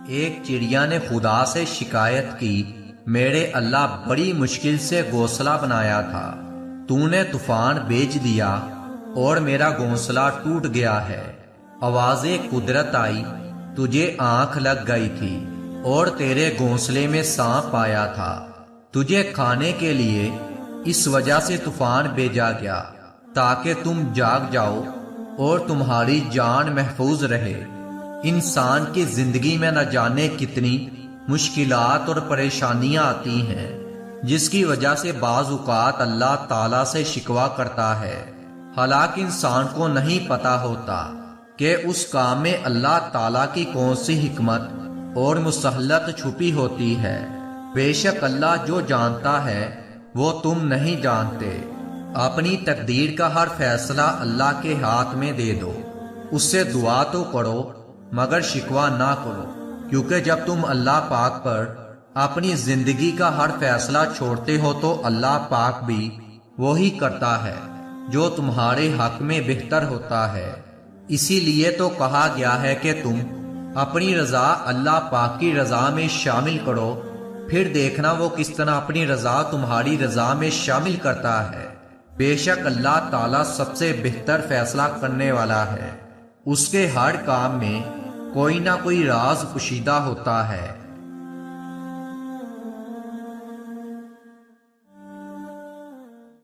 ایک چڑیا نے خدا سے شکایت کی، میرے اللہ بڑی مشکل سے گھونسلہ بنایا تھا، تو نے طوفان بھیج دیا اور میرا گھونسلہ ٹوٹ گیا ہے۔ آواز قدرت آئی، تجھے آنکھ لگ گئی تھی اور تیرے گھونسلے میں سانپ آیا تھا، تجھے کھانے کے لیے اس وجہ سے طوفان بھیجا گیا تاکہ تم جاگ جاؤ اور تمہاری جان محفوظ رہے۔ انسان کی زندگی میں نہ جانے کتنی مشکلات اور پریشانیاں آتی ہیں، جس کی وجہ سے بعض اوقات اللہ تعالیٰ سے شکوہ کرتا ہے، حالانکہ انسان کو نہیں پتا ہوتا کہ اس کام میں اللہ تعالیٰ کی کون سی حکمت اور مصلحت چھپی ہوتی ہے۔ بے شک اللہ جو جانتا ہے وہ تم نہیں جانتے۔ اپنی تقدیر کا ہر فیصلہ اللہ کے ہاتھ میں دے دو، اس سے دعا تو کرو مگر شکوہ نہ کرو، کیونکہ جب تم اللہ پاک پر اپنی زندگی کا ہر فیصلہ چھوڑتے ہو تو اللہ پاک بھی وہی کرتا ہے جو تمہارے حق میں بہتر ہوتا ہے۔ اسی لیے تو کہا گیا ہے کہ تم اپنی رضا اللہ پاک کی رضا میں شامل کرو، پھر دیکھنا وہ کس طرح اپنی رضا تمہاری رضا میں شامل کرتا ہے۔ بے شک اللہ تعالیٰ سب سے بہتر فیصلہ کرنے والا ہے، اس کے ہر کام میں کوئی نہ کوئی راز پوشیدہ ہوتا ہے۔